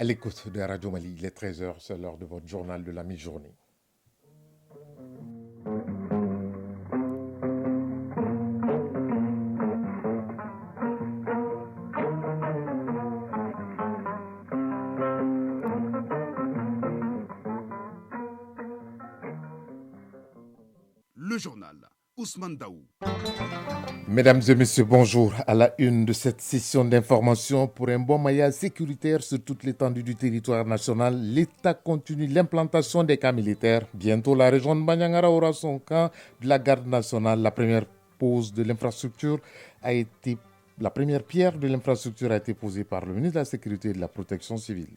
l'écoute de Radio Mali, il est 13 heures, c'est l'heure de votre journal de la mi-journée. Le journal Ousmane Daou. Mesdames et messieurs, bonjour. À la une de cette session d'information pour un bon maillage sécuritaire sur toute l'étendue du territoire national, l'État continue l'implantation des camps militaires. Bientôt, la région de Banyangara aura son camp de la garde nationale. La première pierre de l'infrastructure a été posée par le ministre de la Sécurité et de la Protection civile.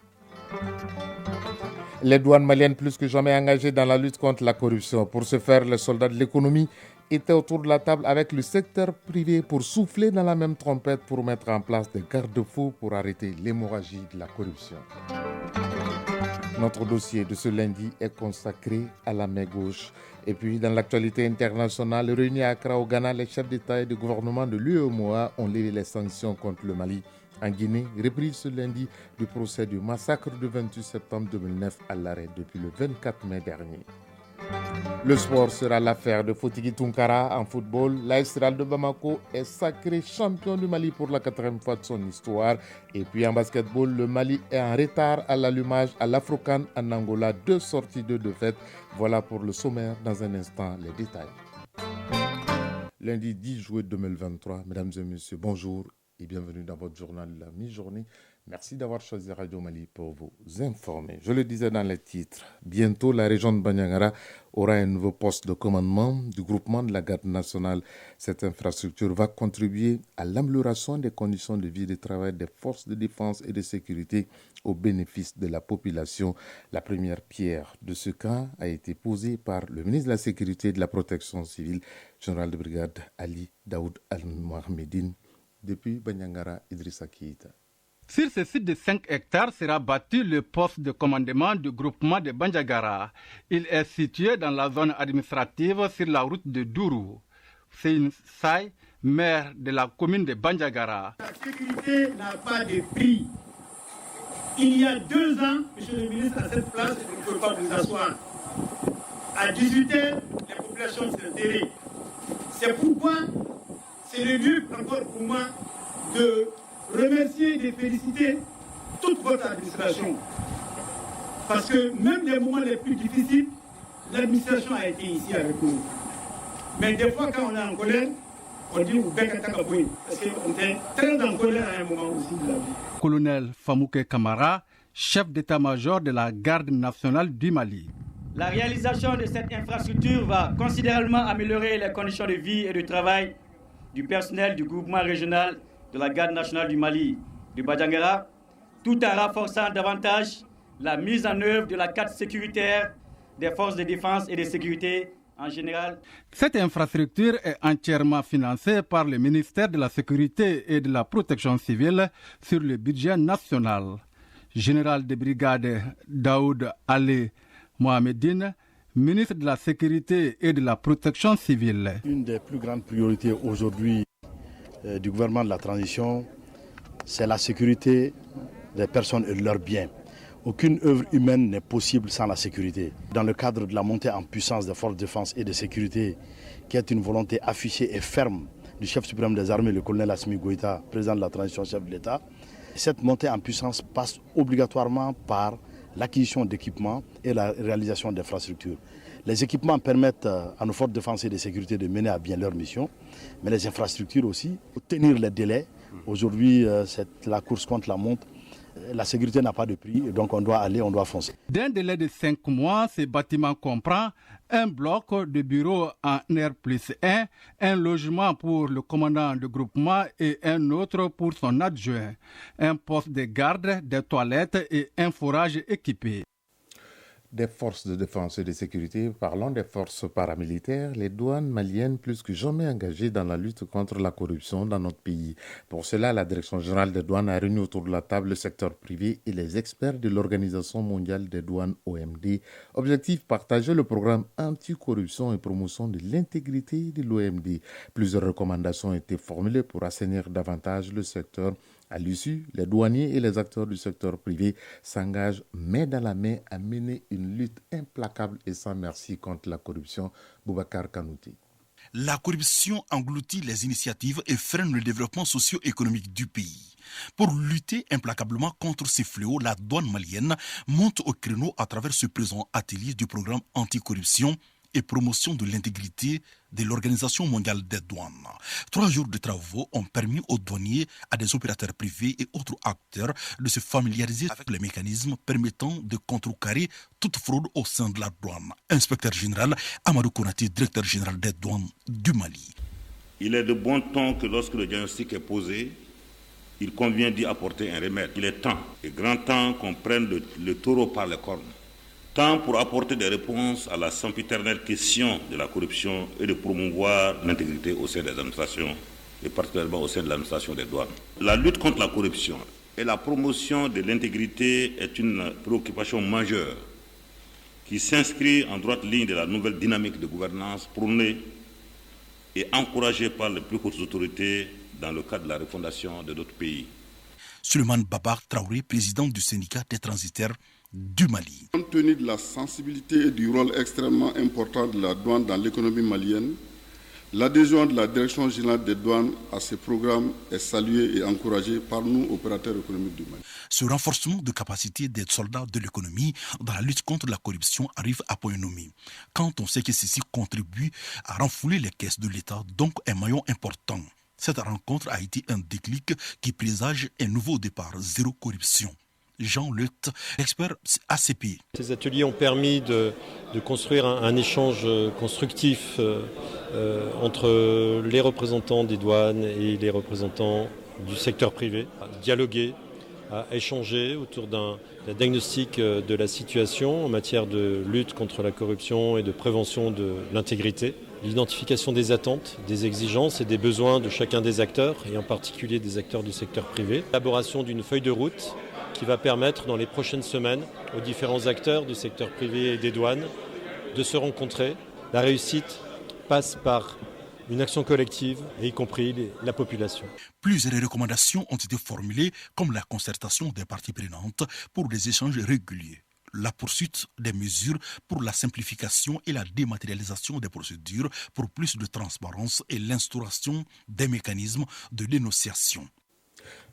Les douanes maliennes plus que jamais engagées dans la lutte contre la corruption. Pour ce faire, les soldats de l'économie étaient autour de la table avec le secteur privé pour souffler dans la même trompette pour mettre en place des garde-fous pour arrêter l'hémorragie de la corruption. Notre dossier de ce lundi est consacré à la main gauche. Et puis, dans l'actualité internationale, réunis à Accra au Ghana, les chefs d'État et de gouvernement de l'UEMOA ont levé les sanctions contre le Mali. En Guinée, reprise ce lundi du procès du massacre du 28 septembre 2009 à l'arrêt depuis le 24 mai dernier. Le sport sera l'affaire de Fotigi Tunkara en football. L'AS Real de Bamako est sacré champion du Mali pour la 4e fois de son histoire. Et puis en basketball, le Mali est en retard à l'allumage à l'Afro-CAN en Angola. 2 sorties, 2 défaites. Voilà pour le sommaire. Dans un instant, les détails. Lundi 10 juillet 2023, mesdames et messieurs, bonjour et bienvenue dans votre journal de la mi-journée. Merci d'avoir choisi Radio Mali pour vous informer. Je le disais dans les titres, bientôt la région de Banyangara aura un nouveau poste de commandement du groupement de la garde nationale. Cette infrastructure va contribuer à l'amélioration des conditions de vie et de travail des forces de défense et de sécurité au bénéfice de la population. La première pierre de ce camp a été posée par le ministre de la Sécurité et de la Protection civile, général de brigade Ali Daoud Al-Mohamedine, depuis Banyangara, Idrissa Keïta. Sur ce site de 5 hectares sera bâti le poste de commandement du groupement de Bandiagara. Il est situé dans la zone administrative sur la route de Dourou. Hussein Say, maire de la commune de Bandiagara. La sécurité n'a pas de prix. Il y a 2 ans, monsieur le ministre, à cette place, il ne faut pas vous asseoir. À 18h, les populations s'est enterrées. C'est pourquoi c'est le lieu encore pour moi de remercier et de féliciter toute votre administration. Parce que même des moments les plus difficiles, l'administration a été ici avec nous. Mais des fois, quand on est en colère, on dit Oubekatakaboui. Parce qu'on était très en colère à un moment aussi de la vie. Colonel Famouke Kamara, chef d'état-major de la garde nationale du Mali. La réalisation de cette infrastructure va considérablement améliorer les conditions de vie et de travail du personnel du groupement régional de la garde nationale du Mali, du Bandiagara, tout en renforçant davantage la mise en œuvre de la carte sécuritaire des forces de défense et de sécurité en général. Cette infrastructure est entièrement financée par le ministère de la Sécurité et de la Protection civile sur le budget national. Général de brigade Daoud Ali Mohamedine, ministre de la Sécurité et de la Protection civile. Une des plus grandes priorités aujourd'hui du gouvernement de la transition, c'est la sécurité des personnes et de leurs biens. Aucune œuvre humaine n'est possible sans la sécurité. Dans le cadre de la montée en puissance des forces de défense et de sécurité, qui est une volonté affichée et ferme du chef suprême des armées, le colonel Assimi Goïta, président de la transition, chef de l'État, cette montée en puissance passe obligatoirement par l'acquisition d'équipements et la réalisation d'infrastructures. Les équipements permettent à nos forces de défense et de sécurité de mener à bien leur mission, mais les infrastructures aussi, pour tenir les délais. Aujourd'hui, c'est la course contre la montre. La sécurité n'a pas de prix, donc on doit foncer. D'un délai de 5 mois, ce bâtiment comprend un bloc de bureaux en R+1, un logement pour le commandant de groupement et un autre pour son adjoint, un poste de garde, des toilettes et un forage équipé. Des forces de défense et de sécurité, parlons des forces paramilitaires, les douanes maliennes plus que jamais engagées dans la lutte contre la corruption dans notre pays. Pour cela, la Direction générale des douanes a réuni autour de la table le secteur privé et les experts de l'Organisation mondiale des douanes OMD. Objectif, partager le programme anti-corruption et promotion de l'intégrité de l'OMD. Plusieurs recommandations ont été formulées pour assainir davantage le secteur À l'issue, les douaniers et les acteurs du secteur privé s'engagent main dans la main à mener une lutte implacable et sans merci contre la corruption. Boubacar Kanouté. La corruption engloutit les initiatives et freine le développement socio-économique du pays. Pour lutter implacablement contre ces fléaux, la douane malienne monte au créneau à travers ce présent atelier du programme anticorruption et promotion de l'intégrité de l'Organisation mondiale des douanes. 3 jours de travaux ont permis aux douaniers, à des opérateurs privés et autres acteurs de se familiariser avec les mécanismes permettant de contrecarrer toute fraude au sein de la douane. Inspecteur général Amadou Konaté, directeur général des douanes du Mali. Il est de bon ton que lorsque le diagnostic est posé, il convient d'y apporter un remède. Il est temps, et grand temps, qu'on prenne le taureau par les cornes. Tant pour apporter des réponses à la sempiternelle question de la corruption et de promouvoir l'intégrité au sein des administrations, et particulièrement au sein de l'administration des douanes. La lutte contre la corruption et la promotion de l'intégrité est une préoccupation majeure qui s'inscrit en droite ligne de la nouvelle dynamique de gouvernance prônée et encouragée par les plus hautes autorités dans le cadre de la refondation de notre pays. Souleymane Babar Traoré, président du syndicat des transitaires du Mali. Compte tenu de la sensibilité et du rôle extrêmement important de la douane dans l'économie malienne, l'adhésion de la Direction générale des douanes à ces programmes est saluée et encouragée par nous, opérateurs économiques du Mali. Ce renforcement de capacité des soldats de l'économie dans la lutte contre la corruption arrive à point nommé, quand on sait que ceci contribue à renflouer les caisses de l'État, donc un maillon important. Cette rencontre a été un déclic qui présage un nouveau départ, zéro corruption. Jean Lutte, expert ACP. Ces ateliers ont permis de construire un échange constructif entre les représentants des douanes et les représentants du secteur privé, à dialoguer, à échanger autour d'un diagnostic de la situation en matière de lutte contre la corruption et de prévention de l'intégrité, l'identification des attentes, des exigences et des besoins de chacun des acteurs, et en particulier des acteurs du secteur privé, l'élaboration d'une feuille de route qui va permettre dans les prochaines semaines aux différents acteurs du secteur privé et des douanes de se rencontrer. La réussite passe par une action collective, et y compris la population. Plusieurs recommandations ont été formulées, comme la concertation des parties prenantes pour des échanges réguliers, la poursuite des mesures pour la simplification et la dématérialisation des procédures pour plus de transparence et l'instauration des mécanismes de dénonciation.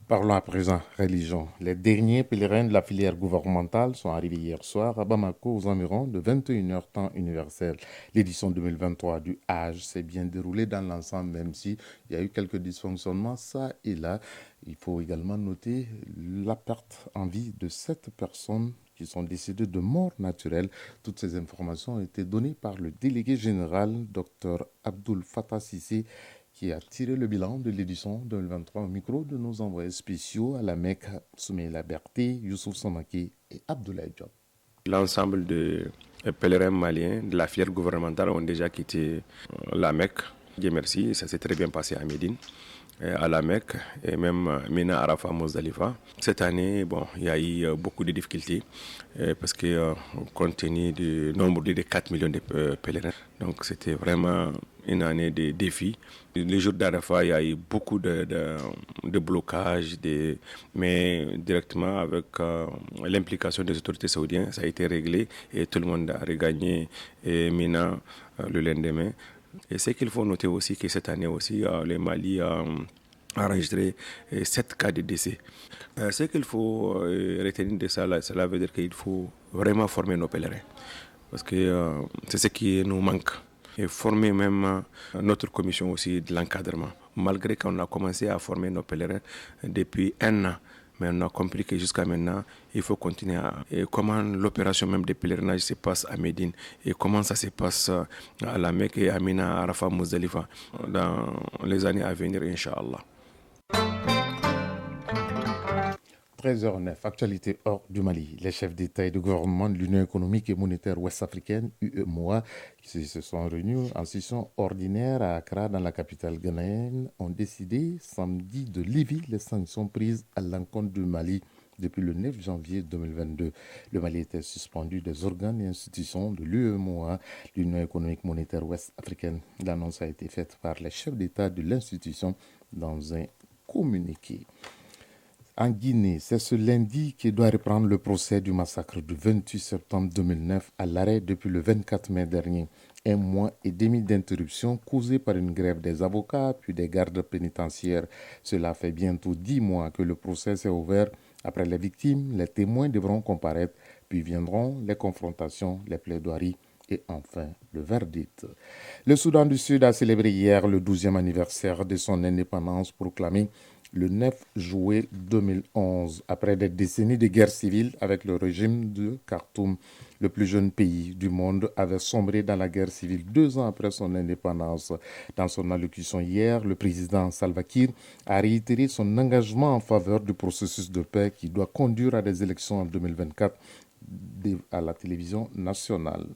Parlons à présent religion. Les derniers pèlerins de la filière gouvernementale sont arrivés hier soir à Bamako aux environs de 21h temps universel. L'édition 2023 du Hajj s'est bien déroulée dans l'ensemble, même s'il y a eu quelques dysfonctionnements ça et là. Il faut également noter la perte en vie de 7 personnes qui sont décédées de mort naturelle. Toutes ces informations ont été données par le délégué général, Dr Abdoul Fattah Sissé, qui a tiré le bilan de l'édition 2023 au micro de nos envoyés spéciaux à la Mecque, Soumaïla Berté, Youssouf Samaki et Abdoulaye Diop. L'ensemble des pèlerins maliens de la filière gouvernementale ont déjà quitté la Mecque. Dieu merci, ça s'est très bien passé à Médine, à la Mecque et même Mina, Arafat, Muzdalifa. Cette année, il y a eu beaucoup de difficultés parce que compte tenu du nombre de 4 millions de pèlerins, donc c'était vraiment une année de défis. Les jours d'Arafat, il y a eu beaucoup de blocages, mais directement avec l'implication des autorités saoudiennes, ça a été réglé et tout le monde a regagné Mina le lendemain. Et ce qu'il faut noter aussi, que cette année aussi, le Mali a enregistré 7 cas de décès. Ce qu'il faut retenir de ça, cela veut dire qu'il faut vraiment former nos pèlerins. Parce que c'est ce qui nous manque. Et former même notre commission aussi de l'encadrement. Malgré qu'on a commencé à former nos pèlerins depuis 1 an, mais on a compris que jusqu'à maintenant, il faut continuer. Et comment l'opération même des pèlerinages se passe à Médine et comment ça se passe à la Mecque et à Mina, Arafat, Muzdalifa dans les années à venir, Inch'Allah. 13h09, actualité hors du Mali. Les chefs d'État et de gouvernement de l'Union économique et monétaire ouest-africaine, UEMOA, qui se sont réunis en session ordinaire à Accra, dans la capitale ghanéenne, ont décidé samedi de lever les sanctions prises à l'encontre du Mali depuis le 9 janvier 2022. Le Mali était suspendu des organes et institutions de l'UEMOA, l'Union économique monétaire ouest-africaine. L'annonce a été faite par les chefs d'État de l'institution dans un communiqué. En Guinée, c'est ce lundi qui doit reprendre le procès du massacre du 28 septembre 2009 à l'arrêt depuis le 24 mai dernier. 1 mois et demi d'interruption causée par une grève des avocats puis des gardes pénitentiaires. Cela fait bientôt 10 mois que le procès s'est ouvert. Après les victimes, les témoins devront comparaître, puis viendront les confrontations, les plaidoiries et enfin le verdict. Le Soudan du Sud a célébré hier le 12e anniversaire de son indépendance proclamée le 9 juillet 2011, après des décennies de guerre civile avec le régime de Khartoum. Le plus jeune pays du monde avait sombré dans la guerre civile 2 ans après son indépendance. Dans son allocution hier, le président Salva Kiir a réitéré son engagement en faveur du processus de paix qui doit conduire à des élections en 2024 à la télévision nationale.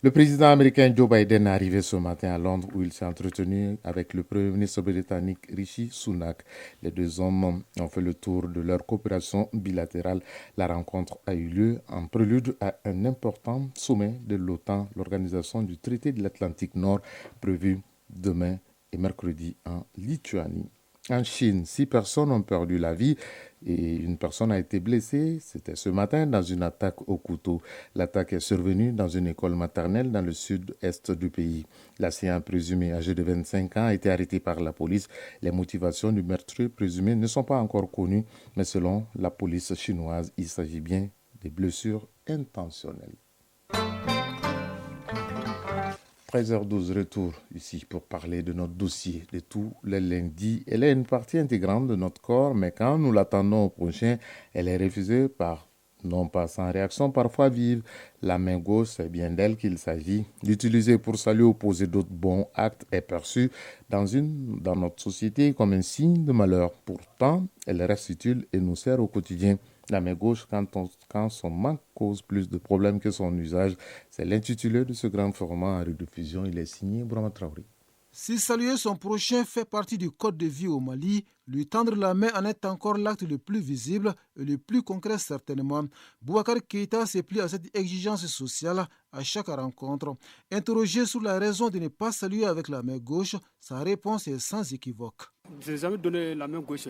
Le président américain Joe Biden est arrivé ce matin à Londres où il s'est entretenu avec le premier ministre britannique Rishi Sunak. Les deux hommes ont fait le tour de leur coopération bilatérale. La rencontre a eu lieu en prélude à un important sommet de l'OTAN, l'organisation du traité de l'Atlantique Nord, prévu demain et mercredi en Lituanie. En Chine, 6 personnes ont perdu la vie et une personne a été blessée. C'était ce matin dans une attaque au couteau. L'attaque est survenue dans une école maternelle dans le sud-est du pays. L'assaillant présumé, âgé de 25 ans, a été arrêté par la police. Les motivations du meurtrier présumé ne sont pas encore connues, mais selon la police chinoise, il s'agit bien de blessures intentionnelles. 13h12, retour ici pour parler de notre dossier de tous les lundis. Elle est une partie intégrante de notre corps, mais quand nous l'attendons au prochain, elle est refusée non pas sans réaction, parfois vive. La main gauche, c'est bien d'elle qu'il s'agit. L'utiliser pour saluer ou poser d'autres bons actes est perçu dans notre société comme un signe de malheur. Pourtant, elle reste utile et nous sert au quotidien. La main gauche, quand son manque cause plus de problèmes que son usage, c'est l'intitulé de ce grand format en rediffusion. Il est signé Brahma Traoré. Si saluer son prochain fait partie du code de vie au Mali, lui tendre la main en est encore l'acte le plus visible et le plus concret certainement. Boubacar Keïta se plie à cette exigence sociale à chaque rencontre. Interrogé sur la raison de ne pas saluer avec la main gauche, sa réponse est sans équivoque. Je n'ai jamais donné la main gauche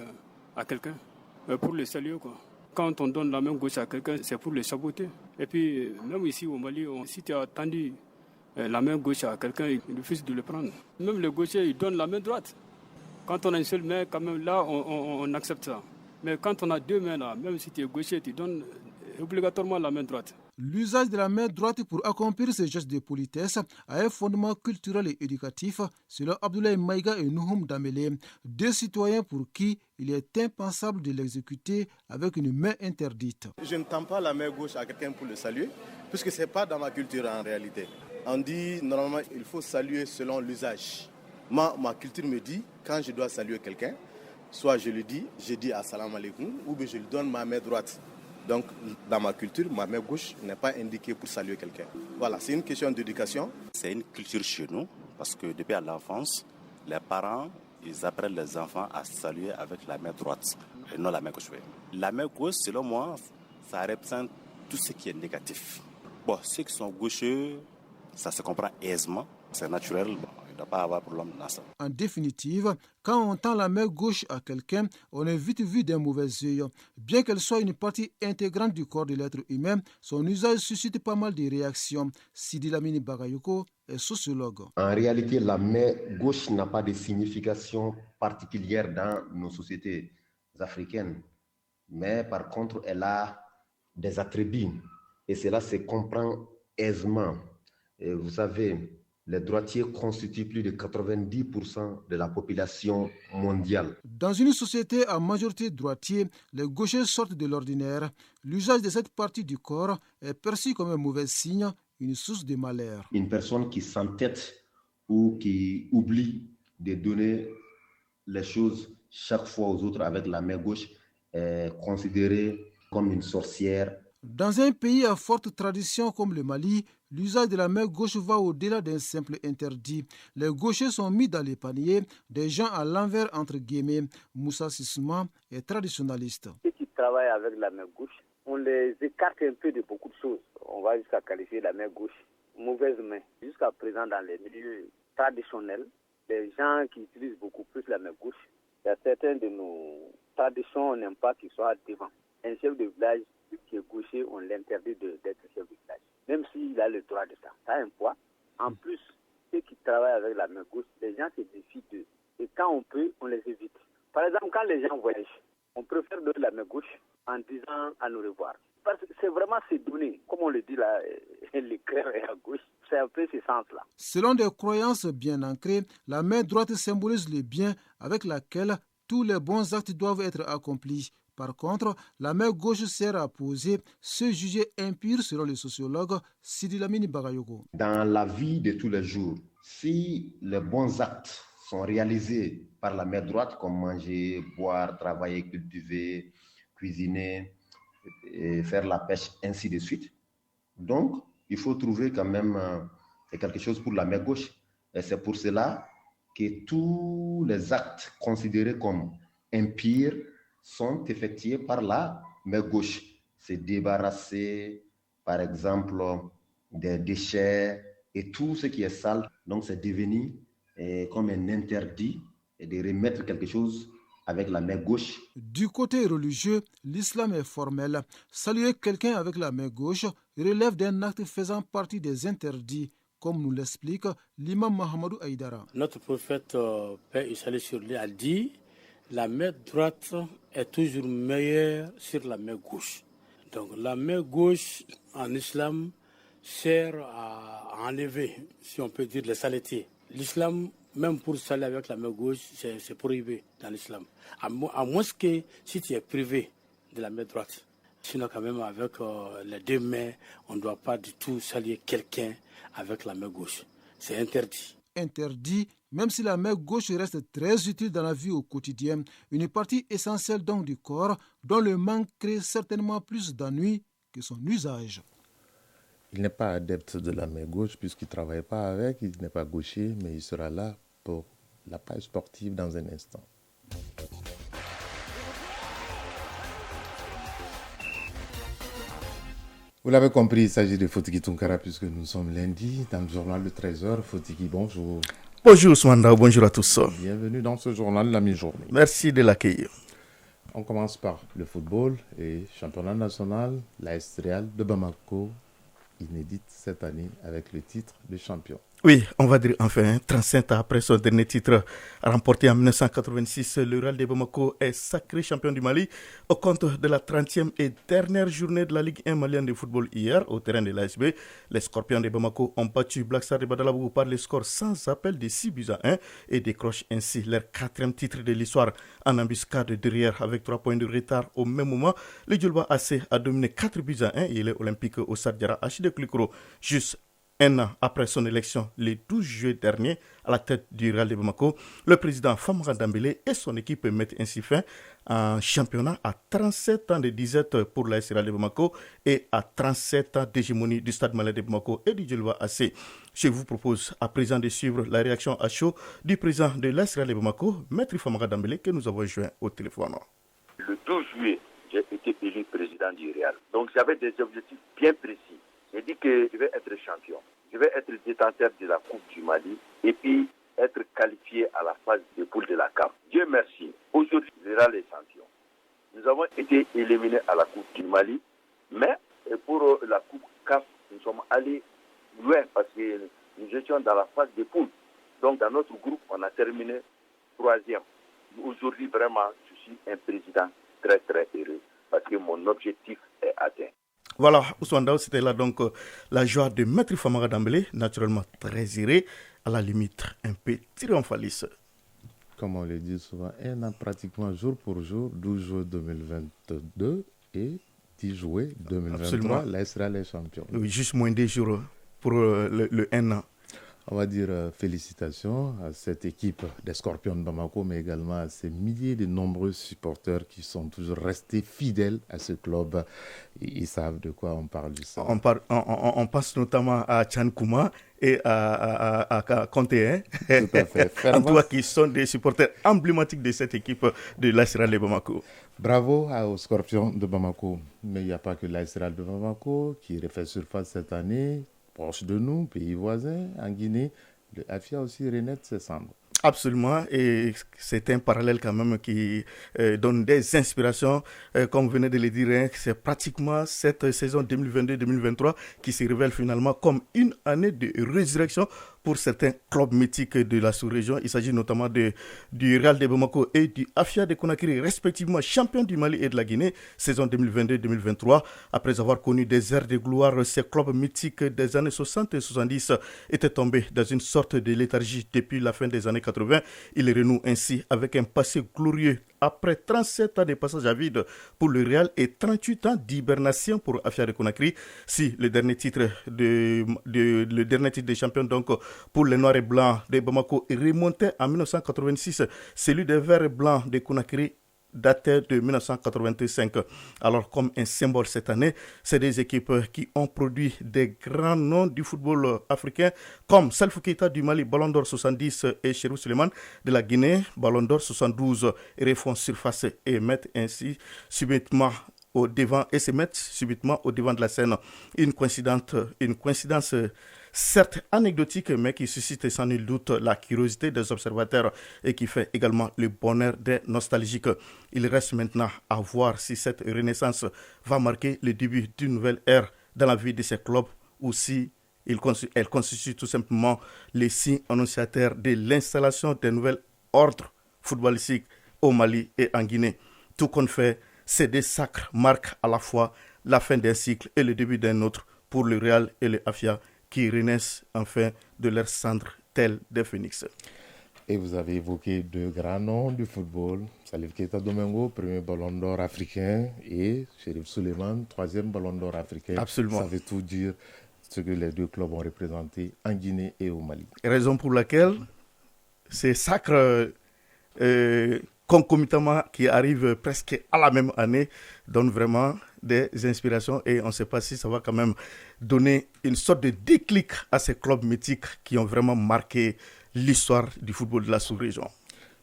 à quelqu'un pour le saluer, quoi. Quand on donne la main gauche à quelqu'un, c'est pour le saboter. Et puis, même ici au Mali, si tu as tendu la main gauche à quelqu'un, il refuse de le prendre. Même le gaucher, il donne la main droite. Quand on a une seule main, quand même, là, on accepte ça. Mais quand on a 2 mains, là, même si tu es gaucher, tu donnes obligatoirement la main droite. L'usage de la main droite pour accomplir ces gestes de politesse a un fondement culturel et éducatif, selon Abdoulaye Maïga et Nouhoum Damélé, 2 citoyens pour qui il est impensable de l'exécuter avec une main interdite. Je ne tends pas la main gauche à quelqu'un pour le saluer, puisque ce n'est pas dans ma culture en réalité. On dit normalement il faut saluer selon l'usage. Ma culture me dit, quand je dois saluer quelqu'un, soit je dis assalamu alaikum, ou bien je lui donne ma main droite. Donc, dans ma culture, ma main gauche n'est pas indiquée pour saluer quelqu'un. Voilà, c'est une question d'éducation. C'est une culture chez nous, parce que depuis à l'enfance, les parents, ils apprennent les enfants à saluer avec la main droite, et non la main gauche. La main gauche, selon moi, ça représente tout ce qui est négatif. Bon, ceux qui sont gaucheux, ça se comprend aisément, c'est naturel. Bon, il ne doit pas avoir de problème dans ça. En définitive, quand on tend la main gauche à quelqu'un, on est vite vu d'un mauvais œil. Bien qu'elle soit une partie intégrante du corps de l'être humain, son usage suscite pas mal de réactions. Sidi Lamini Bagayoko est sociologue. En réalité, la main gauche n'a pas de signification particulière dans nos sociétés africaines. Mais par contre, elle a des attributs. Et cela se comprend aisément. Et vous savez, les droitiers constituent plus de 90% de la population mondiale. Dans une société à majorité droitier, les gauchers sortent de l'ordinaire. L'usage de cette partie du corps est perçu comme un mauvais signe, une source de malheur. Une personne qui s'entête ou qui oublie de donner les choses chaque fois aux autres avec la main gauche est considérée comme une sorcière. Dans un pays à forte tradition comme le Mali, l'usage de la main gauche va au-delà d'un simple interdit. Les gauchers sont mis dans les paniers des gens à l'envers entre guillemets. Moussa Sissouma est traditionnaliste. Ceux qui travaillent avec la main gauche, on les écarte un peu de beaucoup de choses. On va jusqu'à qualifier la main gauche mauvaise main. Jusqu'à présent, dans les milieux traditionnels, les gens qui utilisent beaucoup plus la main gauche, il y a certains de nos tradition, on n'aime pas qu'il soit devant. Un chef de village qui est gaucher, on l'interdit d'être chef de village. Même s'il a le droit de ça. Ça a un poids. En plus, ceux qui travaillent avec la main gauche, les gens se défient d'eux. Et quand on peut, on les évite. Par exemple, quand les gens voyagent, on préfère donner la main gauche en disant à nous revoir. Parce que c'est vraiment se donner. Comme on le dit là, le cœur est à gauche. C'est un peu ce sens-là. Selon des croyances bien ancrées, la main droite symbolise le bien avec laquelle tous les bons actes doivent être accomplis. Par contre, la main gauche sert à poser ceux jugés impurs selon le sociologue Sidi Lamini Bagayogo. Dans la vie de tous les jours, si les bons actes sont réalisés par la main droite, comme manger, boire, travailler, cultiver, cuisiner, et faire la pêche, ainsi de suite. Donc, il faut trouver quand même quelque chose pour la main gauche. Et c'est pour cela que tous les actes considérés comme impurs sont effectués par la main gauche. Se débarrasser, par exemple, des déchets et tout ce qui est sale. Donc, c'est devenu comme un interdit et de remettre quelque chose avec la main gauche. Du côté religieux, l'islam est formel. Saluer quelqu'un avec la main gauche relève d'un acte faisant partie des interdits, comme nous l'explique l'imam Mahamadou Aïdara. Notre prophète, paix et salut sur lui, a dit la main droite est toujours meilleure sur la main gauche. Donc la main gauche en islam sert à enlever, si on peut dire, les saletés. L'islam, même pour saluer avec la main gauche, c'est prohibé dans l'islam. À moins que si tu es privé de la main droite. Sinon, quand même, avec les deux mains, on ne doit pas du tout saluer quelqu'un avec la main gauche. C'est interdit. Interdit, même si la main gauche reste très utile dans la vie au quotidien, une partie essentielle donc du corps, dont le manque crée certainement plus d'ennui que son usage. Il n'est pas adepte de la main gauche puisqu'il ne travaille pas avec, il n'est pas gaucher, mais il sera là pour la page sportive dans un instant. Vous l'avez compris, il s'agit de Fotiki Tunkara puisque nous sommes lundi dans le journal de 13h. Fotiki, bonjour. Bonjour Ousmane, bonjour à tous. Bienvenue dans ce journal de la mi-journée. Merci de l'accueillir. On commence par le football et championnat national, l'AS Real de Bamako, inédite cette année avec le titre de champion. Oui, on va dire enfin, 35 ans après son dernier titre remporté en 1986, le Real de Bamako est sacré champion du Mali au compte de la 30e et dernière journée de la Ligue 1 malienne de football hier au terrain de l'ASB. Les Scorpions de Bamako ont battu Black Stars de Badalabougou par le score sans appel de 6-1 et décrochent ainsi leur 4e titre de l'histoire en embuscade derrière avec 3 points de retard. Au même moment, le Djolba AC a dominé 4-1 et il est olympique au Stade Diarra Achille Klikoro juste un an après son élection, le 12 juillet dernier, à la tête du Real de Bamako, le président Famara Dambélé et son équipe mettent ainsi fin à un championnat à 37 ans de disette pour l'AS Real de Bamako et à 37 ans d'hégémonie du Stade Malien de Bamako et du Djolba AC. Je vous propose à présent de suivre la réaction à chaud du président de l'AS Real de Bamako, Maître Famara Dambélé, que nous avons joint au téléphone. Le 12 juillet, j'ai été élu président du Real. Donc j'avais des objectifs bien précis. J'ai dit que je vais être champion. Je vais être détenteur de la Coupe du Mali et puis être qualifié à la phase de poule de la CAF. Dieu merci. Aujourd'hui, le Real est champion. Nous avons été éliminés à la Coupe du Mali, mais pour la Coupe CAF, nous sommes allés loin parce que nous étions dans la phase de poule. Donc dans notre groupe, on a terminé 3e. Aujourd'hui, vraiment, je suis un président très très heureux parce que mon objectif est atteint. Voilà, Ousmane Daou, c'était là donc la joie de Maître Famara Dambélé, naturellement très iré, à la limite un peu triomphaliste. Comme on le dit souvent, un an pratiquement jour pour jour, 12 juillet 2022 et 10 juillet 2023, l'AS Real est champion. Oui, juste moins de jours pour le 1 an. On va dire félicitations à cette équipe des Scorpions de Bamako, mais également à ces milliers de nombreux supporters qui sont toujours restés fidèles à ce club. Ils savent de quoi on parle du ça. On pense notamment à Tchan Kouma et à Conté, Tout à fait. en tout cas qui sont des supporters emblématiques de cette équipe de l'AS Real de Bamako. Bravo aux Scorpions de Bamako. Mais il n'y a pas que l'AS Real de Bamako qui refait surface cette année. Proche de nous, pays voisins, en Guinée, le Afia aussi renaît de ses cendres. Absolument, et c'est un parallèle quand même qui donne des inspirations. Comme vous venez de le dire, hein, c'est pratiquement cette saison 2022-2023 qui se révèle finalement comme une année de résurrection pour certains clubs mythiques de la sous-région. Il s'agit notamment du Real de Bamako et du Afia de Conakry, respectivement champions du Mali et de la Guinée, saison 2022-2023. Après avoir connu des ères de gloire, ces clubs mythiques des années 60 et 70 étaient tombés dans une sorte de léthargie depuis la fin des années 80. Ils renouent ainsi avec un passé glorieux après 37 ans de passage à vide pour le Real et 38 ans d'hibernation pour Afia de Conakry. Si le dernier titre des champions donc pour les Noirs et Blancs de Bamako remontait en 1986, celui des Verts et Blancs de Conakry datait de 1985. Alors, comme un symbole cette année, c'est des équipes qui ont produit des grands noms du football africain, comme Salfou Keita du Mali, Ballon d'Or 70, et Cherou Suleiman de la Guinée, Ballon d'Or 72, refont surface et mettent ainsi subitement au devant de la scène. Une coïncidence certes anecdotique, mais qui suscite sans nul doute la curiosité des observateurs et qui fait également le bonheur des nostalgiques. Il reste maintenant à voir si cette renaissance va marquer le début d'une nouvelle ère dans la vie de ces clubs ou si elle constitue tout simplement les signes annonciateurs de l'installation des nouvelles ordres footballistiques au Mali et en Guinée. Tout compte fait, ces deux sacres marquent à la fois la fin d'un cycle et le début d'un autre pour le Real et le Afia, qui renaissent enfin de leurs cendres telles des phénix. Et vous avez évoqué deux grands noms du football, Salif Keita Domingo, premier ballon d'or africain, et Cherif Suleiman, troisième ballon d'or africain. Absolument. Ça veut tout dire ce que les deux clubs ont représenté en Guinée et au Mali. Raison pour laquelle ces sacres concomitamment qui arrivent presque à la même année donnent vraiment des inspirations et on ne sait pas si ça va quand même donner une sorte de déclic à ces clubs mythiques qui ont vraiment marqué l'histoire du football de la sous-région.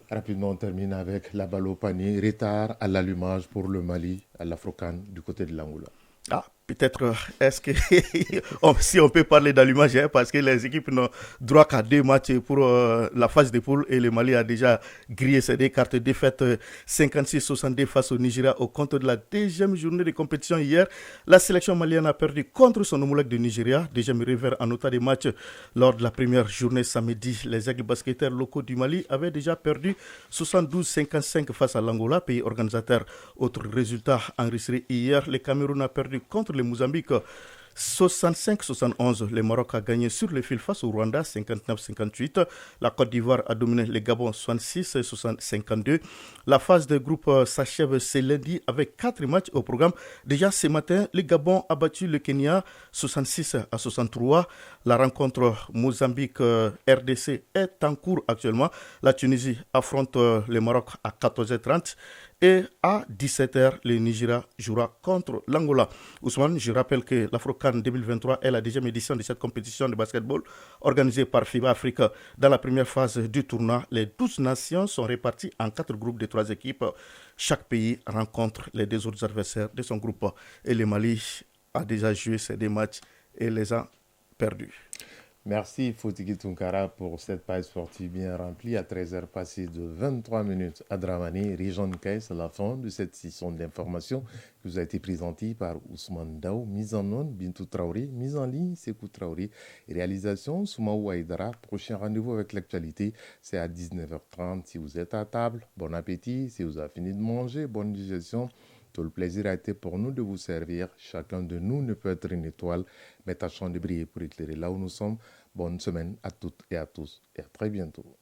Rapidement, on termine avec la balle au panier, retard à l'allumage pour le Mali, à l'Afrocan, du côté de l'Angola. Peut-être, est-ce que si on peut parler d'allumage, parce que les équipes n'ont droit qu'à 2 matchs pour la phase de poule et le Mali a déjà grillé ses 2 cartes défaites 56-62 face au Nigeria au compte de la deuxième journée de compétition hier. La sélection malienne a perdu contre son homologue de Nigeria, deuxième revers en autant de matchs. Lors de la première journée samedi, les aigles basketteurs locaux du Mali avaient déjà perdu 72-55 face à l'Angola, pays organisateur. Autre résultat enregistré hier, le Cameroun a perdu contre le Mozambique 65-71. Le Maroc a gagné sur le fil face au Rwanda 59-58. La Côte d'Ivoire a dominé le Gabon 66-52. La phase de groupe s'achève ce lundi avec 4 matchs au programme. Déjà ce matin, le Gabon a battu le Kenya 66-63. La rencontre Mozambique-RDC est en cours actuellement. La Tunisie affronte le Maroc à 14h30. Et à 17h, le Nigeria jouera contre l'Angola. Ousmane, je rappelle que l'Afrocan 2023 est la deuxième édition de cette compétition de basketball organisée par FIBA Afrique. Dans la première phase du tournoi, les 12 nations sont réparties en 4 groupes de 3 équipes. Chaque pays rencontre les 2 autres adversaires de son groupe. Et le Mali a déjà joué ces 2 matchs et les a perdus. Merci Fotiki Tunkara pour cette page sportive bien remplie à 13h passées de 23 minutes à Dramani, région de Caisse, à la fin de cette session d'information qui vous a été présentée par Ousmane Daou, mise en onde Bintou Traoré, mise en ligne Sekou Traoré, réalisation Soumaou Aïdara. Prochain rendez-vous avec l'actualité, c'est à 19h30 si vous êtes à table. Bon appétit, si vous avez fini de manger, bonne digestion. Tout le plaisir a été pour nous de vous servir. Chacun de nous ne peut être une étoile, mais tâchons de briller pour éclairer là où nous sommes. Bonne semaine à toutes et à tous et à très bientôt.